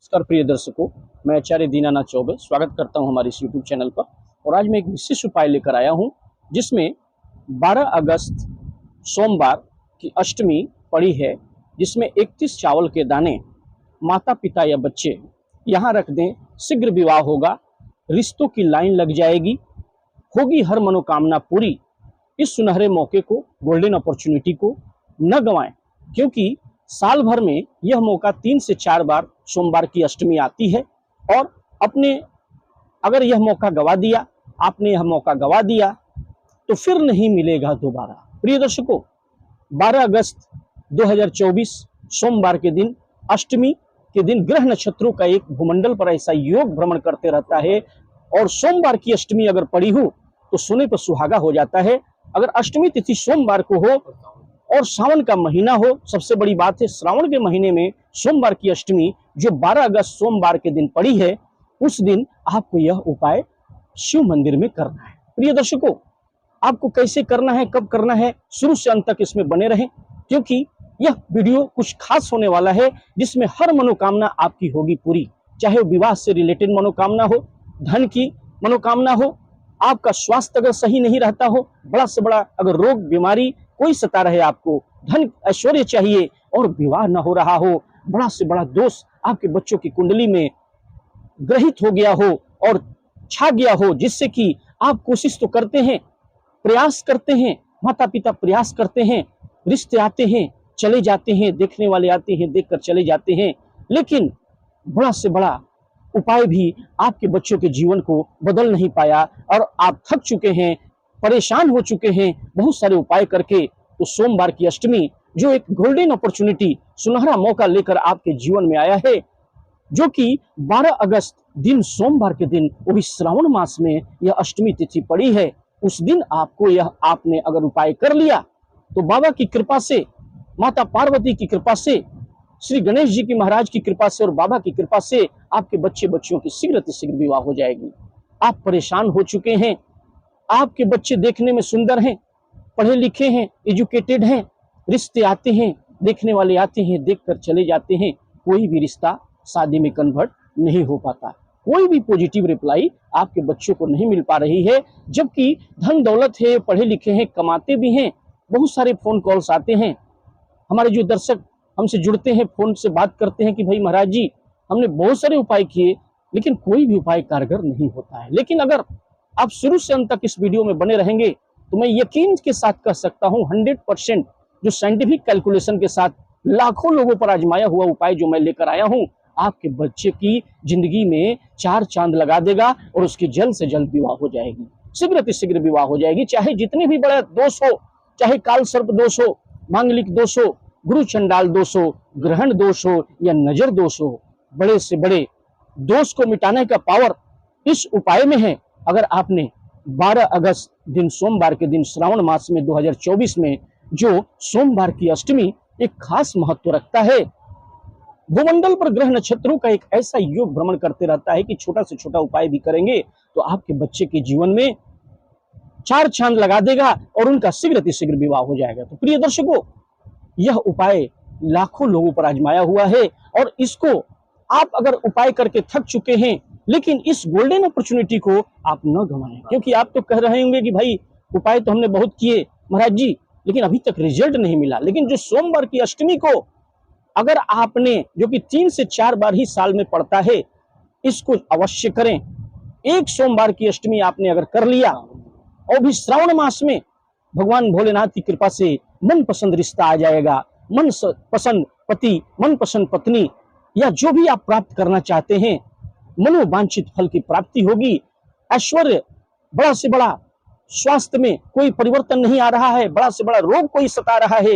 नमस्कार प्रिय दर्शकों, मैं आचार्य दीनानाथ चौबे स्वागत करता हूं हमारे इस यूट्यूब चैनल पर। और आज मैं एक विशेष उपाय लेकर आया हूं जिसमें 12 अगस्त सोमवार की अष्टमी पड़ी है, जिसमें 31 चावल के दाने माता पिता या बच्चे यहां रख दें, शीघ्र विवाह होगा, रिश्तों की लाइन लग जाएगी, होगी हर मनोकामना पूरी। इस सुनहरे मौके को, गोल्डन अपॉर्चुनिटी को न गंवाएं, क्योंकि साल भर में यह मौका 3 से 4 बार सोमवार की अष्टमी आती है। और अगर यह मौका गवा दिया, आपने यह मौका गवा दिया तो फिर नहीं मिलेगा दोबारा। प्रिय दर्शकों, 12 अगस्त 2024 सोमवार के दिन, अष्टमी के दिन, ग्रह नक्षत्रों का एक भूमंडल पर ऐसा योग भ्रमण करते रहता है। और सोमवार की अष्टमी अगर पड़ी हो तो सोने पर सुहागा हो जाता है। अगर अष्टमी तिथि सोमवार को हो और सावन का महीना हो, सबसे बड़ी बात है श्रावण के महीने में सोमवार की अष्टमी जो 12 अगस्त सोमवार के दिन पड़ी है, उस दिन आपको यह उपाय शिव मंदिर में करना है। प्रिय दर्शकों, आपको कैसे करना है, कब करना है, शुरू से अंत तक इसमें बने रहें, क्योंकि यह वीडियो कुछ खास होने वाला है जिसमें हर मनोकामना आपकी होगी पूरी। चाहे वो विवाह से रिलेटेड मनोकामना हो, धन की मनोकामना हो, आपका स्वास्थ्य अगर सही नहीं रहता हो, बड़ा से बड़ा अगर रोग बीमारी कोई सता रहे, आपको धन ऐश्वर्य चाहिए और विवाह न हो रहा हो, बड़ा से बड़ा दोष आपके बच्चों की कुंडली में ग्रहित हो गया हो और छा गया हो, जिससे कि आप कोशिश तो करते हैं, प्रयास करते हैं, माता पिता प्रयास करते हैं, रिश्ते आते हैं, चले जाते हैं, देखने वाले आते हैं, देखकर चले जाते हैं, लेकिन बड़ा से बड़ा उपाय भी आपके बच्चों के जीवन को बदल नहीं पाया और आप थक चुके हैं, परेशान हो चुके हैं बहुत सारे उपाय करके। तो सोमवार की अष्टमी जो एक गोल्डन अपॉर्चुनिटी, सुनहरा मौका लेकर आपके जीवन में आया है, जो कि 12 अगस्त दिन सोमवार के दिन, वो भी श्रावण मास में यह अष्टमी तिथि पड़ी है। उस दिन आपको यह आपने अगर उपाय कर लिया तो बाबा की कृपा से, माता पार्वती की कृपा से, श्री गणेश जी की महाराज की कृपा से और बाबा की कृपा से आपके बच्चों की शीघ्र विवाह हो जाएगी। आप परेशान हो चुके हैं, आपके बच्चे देखने में सुंदर हैं, पढ़े लिखे हैं, एजुकेटेड हैं, रिश्ते आते हैं, देखने वाले आते हैं, देखकर चले जाते हैं, कोई भी रिश्ता शादी में कन्वर्ट नहीं हो पाता, कोई भी पॉजिटिव रिप्लाई आपके बच्चों को नहीं मिल पा रही है। जबकि धन दौलत है, पढ़े लिखे हैं, कमाते भी हैं, बहुत सारे फोन कॉल्स आते हैं, हमारे जो दर्शक हमसे जुड़ते हैं, फोन से बात करते हैं कि भाई महाराज जी, हमने बहुत सारे उपाय किए लेकिन कोई भी उपाय कारगर नहीं होता है। लेकिन अगर आप शुरू से अंत तक इस वीडियो में बने रहेंगे तो मैं यकीन के साथ कह सकता हूं 100% जो साइंटिफिक कैलकुलेशन के साथ लाखों लोगों पर आजमाया हुआ उपाय जो मैं लेकर आया हूं, आपके बच्चे की जिंदगी में 4 चांद लगा देगा और उसकी जल्द से जल्द विवाह हो जाएगी, शीघ्र विवाह हो जाएगी। चाहे जितने भी बड़ा दोष हो, चाहे काल सर्प दोष हो, मांगलिक दोष हो, गुरु चंडाल दोष हो, ग्रहण दोष हो या नजर दोष हो, बड़े से बड़े दोष को मिटाने का पावर इस उपाय में है। अगर आपने 12 अगस्त दिन सोमवार के दिन श्रावण मास में 2024 में जो सोमवार की अष्टमी एक खास महत्व रखता है, भूमंडल पर ग्रह नक्षत्रों का एक ऐसा योग भ्रमण करते रहता है कि छोटा से छोटा उपाय भी करेंगे तो आपके बच्चे के जीवन में 4 चांद लगा देगा और उनका शीघ्र विवाह हो जाएगा। तो प्रिय दर्शकों, यह उपाय लाखों लोगों पर आजमाया हुआ है और इसको आप अगर उपाय करके थक चुके हैं, लेकिन इस गोल्डन अपॉर्चुनिटी को आप न गंवाएं, क्योंकि आप तो कह रहे होंगे कि भाई उपाय तो हमने बहुत किए महाराज जी, लेकिन अभी तक रिजल्ट नहीं मिला। लेकिन जो सोमवार की अष्टमी को अगर आपने, जो कि 3 से 4 बार ही साल में पड़ता है, इसको अवश्य करें। एक सोमवार की अष्टमी आपने अगर कर लिया और भी श्रावण मास में, भगवान भोलेनाथ की कृपा से मनपसंद रिश्ता आ जाएगा, मन पसंद पति, मनपसंद पत्नी या जो भी आप प्राप्त करना चाहते हैं, मनोवांछित फल की प्राप्ति होगी। ऐश्वर्य, बड़ा से बड़ा स्वास्थ्य में कोई परिवर्तन नहीं आ रहा है, बड़ा से बड़ा रोग कोई सता रहा है,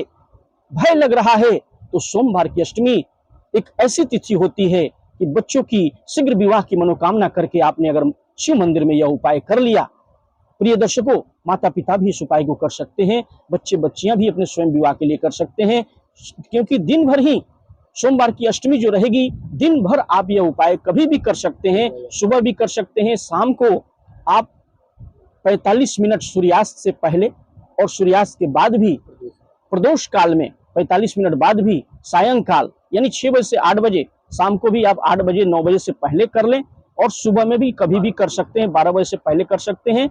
भय लग रहा है, तो सोमवार की अष्टमी एक ऐसी तिथि होती है कि बच्चों की शीघ्र विवाह की मनोकामना करके आपने अगर शिव मंदिर में यह उपाय कर लिया, प्रिय दर्शकों, माता पिता भी इस उपाय को कर सकते हैं, बच्चे बच्चियां भी अपने स्वयं विवाह के लिए कर सकते हैं, क्योंकि दिन भर ही सोमवार की अष्टमी जो रहेगी, दिन भर आप यह उपाय कभी भी कर सकते हैं, सुबह भी कर सकते हैं, शाम को आप 45 मिनट सूर्यास्त से पहले और सूर्यास्त के बाद भी, प्रदोष काल में 45 मिनट बाद भी, सायंकाल यानी 6 बजे से 8 बजे शाम को भी आप 8 बजे 9 बजे से पहले कर लें, और सुबह में भी कभी भी कर सकते हैं, 12 बजे से पहले कर सकते हैं,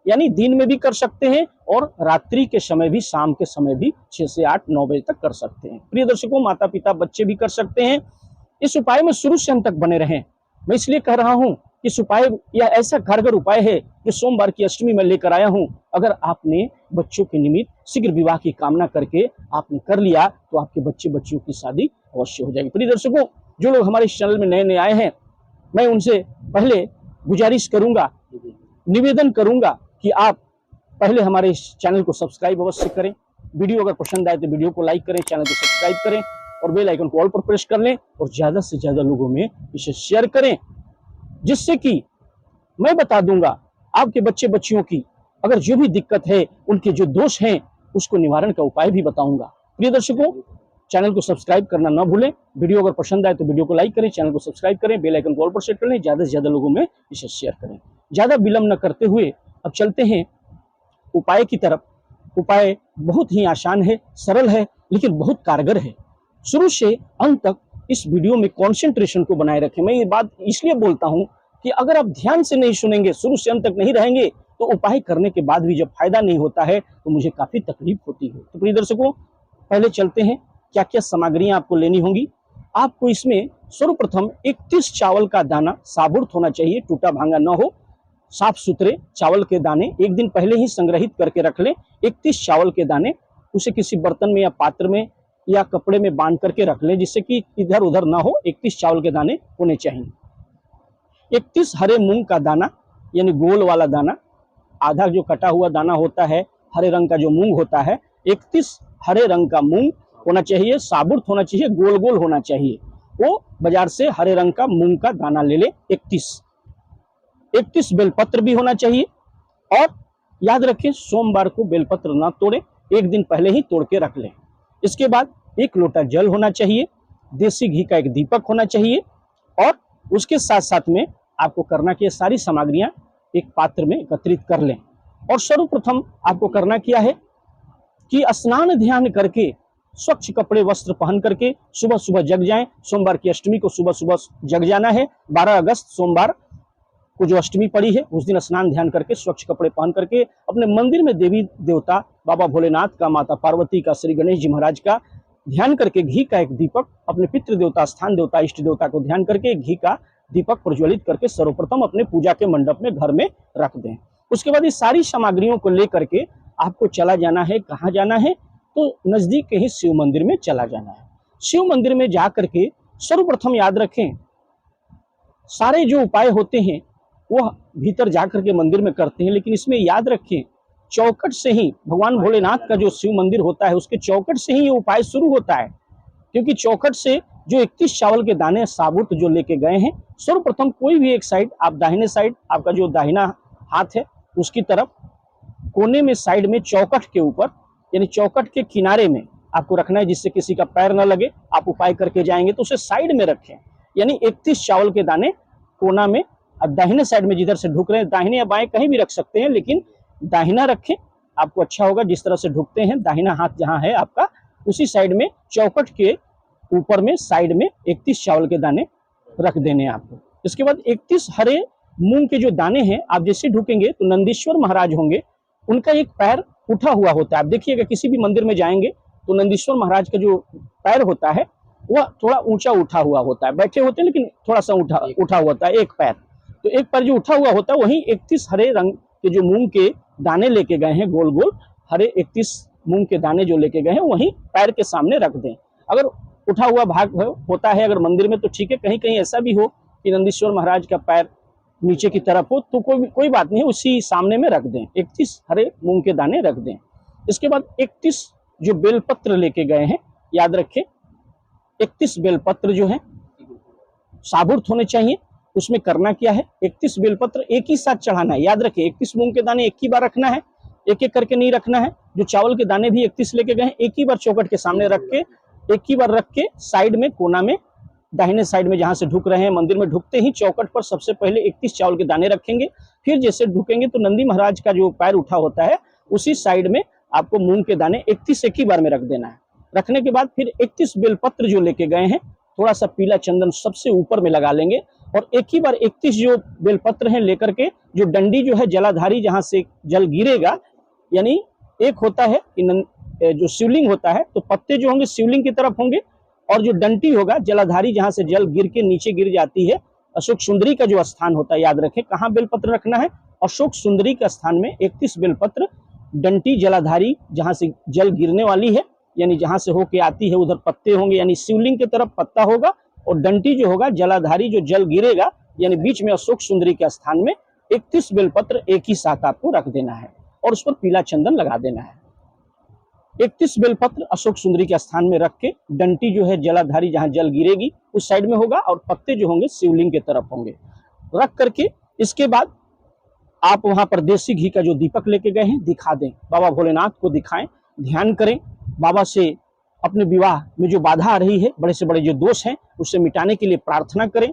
यानी दिन में भी कर सकते हैं और रात्रि के समय भी, शाम के समय भी 6 से 8 9 बजे तक कर सकते हैं। प्रिय दर्शकों, माता पिता बच्चे भी कर सकते हैं। इस उपाय में शुरू से अंत तक बने रहें। मैं इसलिए कह रहा हूं, इस उपाय यह ऐसा कारगर उपाय है जो सोमवार की अष्टमी में लेकर आया हूं। अगर आपने बच्चों के निमित्त शीघ्र विवाह की कामना करके आपने कर लिया तो आपके बच्चे बच्चियों की शादी अवश्य हो जाएगी। प्रिय दर्शकों, जो लोग हमारे इस चैनल में नए नए आए हैं, मैं उनसे पहले गुजारिश करूंगा, निवेदन करूंगा कि आप पहले हमारे इस चैनल को सब्सक्राइब अवश्य करें। वीडियो अगर पसंद आए तो वीडियो को लाइक करें, चैनल को सब्सक्राइब करें और बेल आइकन को ऑल पर प्रेस कर लें और ज्यादा से ज्यादा लोगों में इसे शेयर करें, जिससे कि मैं बता दूंगा आपके बच्चे बच्चियों की अगर जो भी दिक्कत है, उनके जो दोष हैं, उसको निवारण का उपाय भी बताऊंगा। प्रिय दर्शकों, चैनल को सब्सक्राइब करना ना भूलें। वीडियो अगर पसंद आए तो वीडियो को लाइक करें, चैनल को सब्सक्राइब करें, बेल आइकन को ऑल पर सेट कर लें, ज्यादा से ज्यादा लोगों में इसे शेयर करें। ज्यादा विलंब न करते हुए अब चलते हैं उपाय की तरफ। उपाय बहुत ही आसान है, सरल है, लेकिन बहुत कारगर है। शुरू से अंत तक इस वीडियो में कंसंट्रेशन को बनाए रखें। मैं ये बात इसलिए बोलता हूं कि अगर आप ध्यान से नहीं सुनेंगे, शुरू से अंत तक नहीं रहेंगे, तो उपाय करने के बाद भी जब फायदा नहीं होता है तो मुझे काफी तकलीफ होती है। तो प्रिय दर्शकों, पहले चलते हैं क्या क्या सामग्रियां आपको लेनी होंगी। आपको इसमें सर्वप्रथम 31 चावल का दाना साबुत होना चाहिए, टूटा भांगा न हो। साफ सुथरे चावल के दाने एक दिन पहले ही संग्रहित करके रख लें। 31 चावल के दाने, उसे किसी बर्तन में या पात्र में या कपड़े में बांध करके रख लें, जिससे कि इधर उधर ना हो। 31 चावल के दाने होने चाहिए। 31 हरे मूंग का दाना, यानी गोल वाला दाना, आधा जो कटा हुआ दाना होता है, हरे रंग का जो मूंग होता है, 31 हरे रंग का मूंग होना चाहिए, साबुत होना चाहिए, गोल गोल होना चाहिए। वो बाजार से हरे रंग का मूंग का दाना ले ले। 31 बेलपत्र भी होना चाहिए। और याद रखें, सोमवार को बेलपत्र ना तोड़े, एक दिन पहले ही तोड़ के रख लें। इसके बाद 1 लोटा जल होना चाहिए, देसी घी का 1 दीपक होना चाहिए, और उसके साथ साथ में आपको करना कि सारी सामग्रियां एक पात्र में एकत्रित कर लें। और सर्वप्रथम आपको करना क्या है कि स्नान ध्यान करके, स्वच्छ कपड़े वस्त्र पहन करके सुबह सुबह जग जाएं। सोमवार की अष्टमी को सुबह सुबह जग जाना है। 12 अगस्त सोमवार को जो अष्टमी पड़ी है, उस दिन स्नान ध्यान करके स्वच्छ कपड़े पहन करके अपने मंदिर में देवी देवता, बाबा भोलेनाथ का, माता पार्वती का, श्री गणेश जी महाराज का ध्यान करके घी का 1 दीपक, अपने पितृ देवता, स्थान देवता, इष्ट देवता को ध्यान करके घी का दीपक प्रज्वलित करके सर्वप्रथम अपने पूजा के मंडप में घर में रख दें। उसके बाद ये सारी सामग्रियों को लेकर के आपको चला जाना है। कहाँ जाना है? तो नजदीक के ही शिव मंदिर में चला जाना है। शिव मंदिर में जा करके सर्वप्रथम याद रखें, सारे जो उपाय होते हैं वो भीतर जाकर के मंदिर में करते हैं, लेकिन इसमें याद रखें, चौखट से ही, भगवान भोलेनाथ का जो शिव मंदिर होता है उसके चौखट से ही ये उपाय शुरू होता है। क्योंकि चौखट से जो 31 चावल के दाने साबुत जो लेके गए हैं, सर्वप्रथम कोई भी एक साइड, आप दाहिने साइड, आपका जो दाहिना हाथ है उसकी तरफ कोने में, साइड में, चौखट के ऊपर, यानी चौखट के किनारे में आपको रखना है, जिससे किसी का पैर न लगे। आप उपाय करके जाएंगे तो उसे साइड में रखें, यानी 31 चावल के दाने कोना में। अब दाहिने साइड में जिधर से ढुक रहे हैं, दाहिने या बाएं कहीं भी रख सकते हैं, लेकिन दाहिना रखें, आपको अच्छा होगा। जिस तरह से ढुकते हैं, दाहिना हाथ जहां है आपका, उसी साइड में चौखट के ऊपर में साइड में 31 चावल के दाने रख देने हैं आपको। इसके बाद 31 हरे मूंग के जो दाने हैं, आप जैसे ढुकेंगे तो नंदीश्वर महाराज होंगे, उनका एक पैर उठा हुआ होता है। आप देखिएगा, किसी भी मंदिर में जाएंगे तो नंदीश्वर महाराज का जो पैर होता है वह थोड़ा ऊंचा उठा हुआ होता है। बैठे होते हैं लेकिन थोड़ा सा उठा हुआ होता है एक पैर। तो एक पैर जो उठा हुआ होता है, वही 31 हरे रंग के जो मूंग के दाने लेके गए हैं, गोल गोल हरे 31 मूंग के दाने जो लेके गए हैं, वही पैर के सामने रख दें। अगर उठा हुआ भाग होता है अगर मंदिर में तो ठीक है, कहीं कहीं ऐसा भी हो कि नंदीश्वर महाराज का पैर नीचे की तरफ हो तो कोई बात नहीं, उसी सामने में रख दें। 31 हरे मूंग के दाने रख दें। इसके बाद 31 जो बेलपत्र लेके गए हैं, याद रखें 31 बेलपत्र जो है साबुत होने चाहिए। उसमें करना क्या है, 31 बेलपत्र एक ही साथ चढ़ाना है। याद रखें, 31 मूंग के दाने एक ही बार रखना है, एक एक करके नहीं रखना है। जो चावल के दाने भी 31 लेके गए हैं, एक ही बार चौखट के सामने रख के, एक ही बार रख के साइड में, कोना में, दाहिने साइड में जहां से ढुक रहे हैं, मंदिर में ढुकते ही चौखट पर सबसे पहले 31 चावल के दाने रखेंगे। फिर जैसे ढुकेंगे तो नंदी महाराज का जो पैर उठा होता है, उसी साइड में आपको मूंग के दाने 31 एक ही बार में रख देना है। रखने के बाद फिर 31 बेलपत्र जो लेके गए हैं, थोड़ा सा पीला चंदन सबसे ऊपर में लगा लेंगे और एक ही बार 31 जो बेलपत्र हैं लेकर के जो डंडी जो है जलाधारी जहां से जल गिरेगा, यानी एक होता है कि जो शिवलिंग होता है तो पत्ते जो होंगे शिवलिंग की तरफ होंगे और जो डंडी होगा जलाधारी जहां से जल गिर के नीचे गिर जाती है, अशोक सुंदरी का जो स्थान होता है, याद रखें कहाँ बेलपत्र रखना है, अशोक सुंदरी के स्थान में 31 बेलपत्र डंडी जलाधारी जहां से जल गिरने वाली है, यानी जहां से होके आती है उधर पत्ते होंगे, यानी शिवलिंग की तरफ पत्ता होगा और डंडी जो होगा जलाधारी जो जल गिरेगा, यानी बीच में अशोक सुंदरी के स्थान में 31 बेलपत्र एक ही साथ आपको रख देना है और उस पर पीला चंदन लगा देना है। 31 बेलपत्र अशोक सुंदरी के स्थान में रख के डंडी जो है जलाधारी जहां जल गिरेगी उस साइड में होगा और पत्ते जो होंगे शिवलिंग की तरफ होंगे रख करके इसके बाद आप वहां पर देसी घी का जो दीपक लेके गए हैं दिखा दें, बाबा भोलेनाथ को दिखाएं, ध्यान करें, बाबा से अपने विवाह में जो बाधा आ रही है, बड़े से बड़े जो दोष हैं उससे मिटाने के लिए प्रार्थना करें,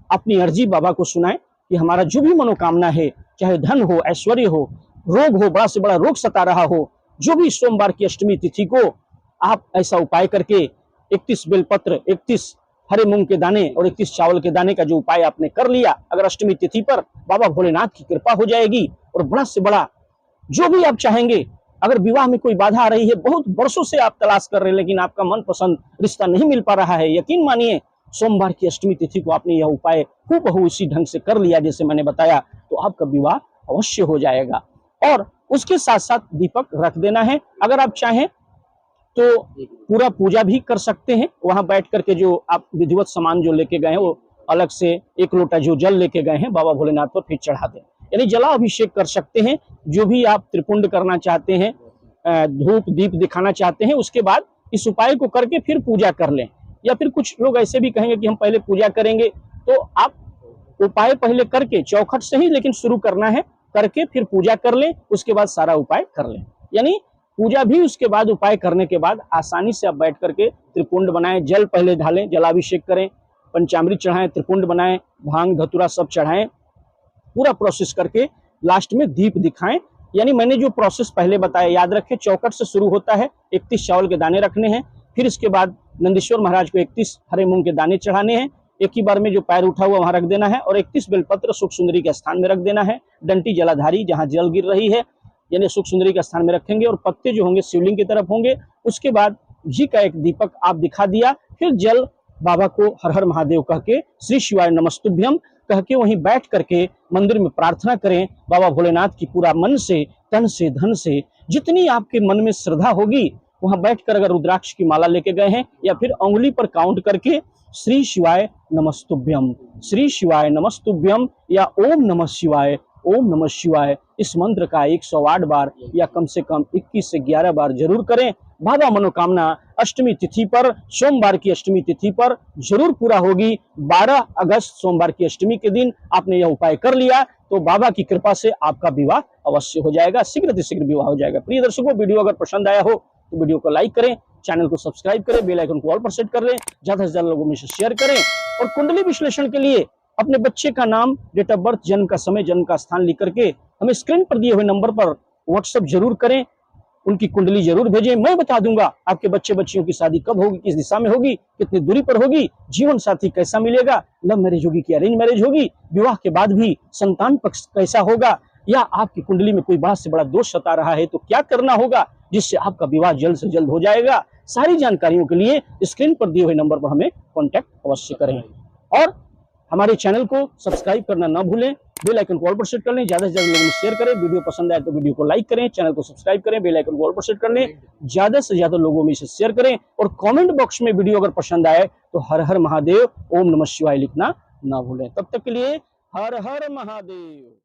अपनी अर्जी बाबा को सुनाएं कि हमारा जो भी मनोकामना है, चाहे धन हो, ऐश्वर्य हो, रोग हो, बड़ा से बड़ा रोग सता रहा हो, जो भी सोमवार की अष्टमी तिथि को आप ऐसा उपाय करके 31 बेलपत्र, 31 हरे मूंग के दाने और 31 चावल के दाने का जो उपाय आपने कर लिया, अगर अष्टमी तिथि पर बाबा भोलेनाथ की कृपा हो जाएगी और बड़ा से बड़ा जो भी आप चाहेंगे, अगर विवाह में कोई बाधा आ रही है, बहुत वर्षों से आप तलाश कर रहे हैं लेकिन आपका मनपसंद रिश्ता नहीं मिल पा रहा है, यकीन मानिए सोमवार की अष्टमी तिथि को आपने यह उपाय हूबहू इसी ढंग से कर लिया जैसे मैंने बताया, तो आपका विवाह अवश्य हो जाएगा। और उसके साथ साथ दीपक रख देना है। अगर आप चाहें तो पूरा पूजा भी कर सकते हैं, वहां बैठ करके जो आप विधिवत सामान जो लेके गए हैं वो अलग से एक लोटा जो जल लेके गए हैं बाबा भोलेनाथ पर फिर चढ़ा दें, यानी जला अभिषेक कर सकते हैं। जो भी आप त्रिपुंड करना चाहते हैं, धूप दीप दिखाना चाहते हैं, उसके बाद इस उपाय को करके फिर पूजा कर लें। या फिर कुछ लोग ऐसे भी कहेंगे कि हम पहले पूजा करेंगे, तो आप उपाय पहले करके चौखट से ही लेकिन शुरू करना है, करके फिर पूजा कर लें, उसके बाद सारा उपाय कर लें। यानी पूजा भी उसके बाद उपाय करने के बाद आसानी से आप बैठ करके त्रिपुंड बनाएं, जल पहले ढालें, जलाभिषेक करें, पंचामृत चढ़ाएं, त्रिपुंड बनाएं, भांग धतूरा सब चढ़ाएं, पूरा प्रोसेस करके लास्ट में दीप दिखाएं। यानी मैंने जो प्रोसेस पहले बताया याद रखें, चौखट से शुरू होता है, 31 चावल के दाने रखने हैं, फिर इसके बाद नंदीश्वर महाराज को 31 हरे मूंग के दाने चढ़ाने हैं, एक ही बार में जो पैर उठा हुआ वहां रख देना है और 31 बेलपत्र सुख सुंदरी के स्थान में रख देना है। डंटी जलाधारी जहां जल गिर रही है यानी सुख सुंदरी के स्थान में रखेंगे और पत्ते जो होंगे शिवलिंग की तरफ होंगे। उसके बाद घी का एक दीपक आप दिखा दिया, फिर जल बाबा को हर हर महादेव कह के, श्री शिवाय नमस्तुभ्यम कह के वहीं बैठ करके मंदिर में प्रार्थना करें बाबा भोलेनाथ की, पूरा मन से, तन से, धन से, जितनी आपके मन में श्रद्धा होगी वहां बैठकर अगर रुद्राक्ष की माला लेके गए हैं या फिर उंगली पर काउंट करके श्री शिवाय नमस्तुभ्यम, श्री शिवाय नमस्तुभ्यम या ओम नमः शिवाय, ओम नमः शिवाय, इस मंत्र का 108 बार या कम से कम 21 से 11 बार जरूर करें। बाबा मनोकामना अष्टमी तिथि पर, सोमवार की अष्टमी तिथि पर जरूर पूरा होगी। 12 अगस्त सोमवार की अष्टमी के दिन आपने यह उपाय कर लिया तो बाबा की कृपा से आपका विवाह अवश्य हो जाएगा, शीघ्र से शीघ्र विवाह हो जाएगा। प्रिय दर्शकों, वीडियो अगर पसंद आया हो तो वीडियो को लाइक करें, चैनल को सब्सक्राइब करें, बेल आइकन को ऑल पर सेट कर लें, ज्यादा से ज्यादा लोगों में शेयर करें। और कुंडली विश्लेषण के लिए अपने बच्चे का नाम, डेट ऑफ बर्थ, जन्म का समय, जन्म का स्थान लिख करके हमें स्क्रीन पर दिए हुए नंबर पर व्हाट्सएप जरूर करें, उनकी कुंडली जरूर भेजें। मैं बता दूंगा आपके बच्चे बच्चियों की शादी कब होगी, किस दिशा में होगी, कितनी दूरी पर होगी, जीवन साथी कैसा मिलेगा, लव मैरिज होगी कि अरेंज मैरिज होगी, विवाह के बाद भी संतान पक्ष कैसा होगा, या आपकी कुंडली में कोई बड़ा से बड़ा दोष सता रहा है तो क्या करना होगा जिससे आपका विवाह जल्द से जल्द हो जाएगा। सारी जानकारियों के लिए स्क्रीन पर दिए हुए नंबर पर हमें कॉन्टैक्ट अवश्य करें और हमारे चैनल को सब्सक्राइब करना ना भूलें, बेल आइकन को ऑल पर सेट कर लें, ज्यादा से ज्यादा लोगों में शेयर करें। वीडियो पसंद आए तो वीडियो को लाइक करें, चैनल को सब्सक्राइब करें, बेल आइकन को ऑल पर सेट कर लें, ज्यादा से ज्यादा लोगों में इसे शेयर करें और कमेंट बॉक्स में वीडियो अगर पसंद आए तो हर हर महादेव, ओम नमः शिवाय लिखना ना भूलें। तब तक के लिए हर हर महादेव।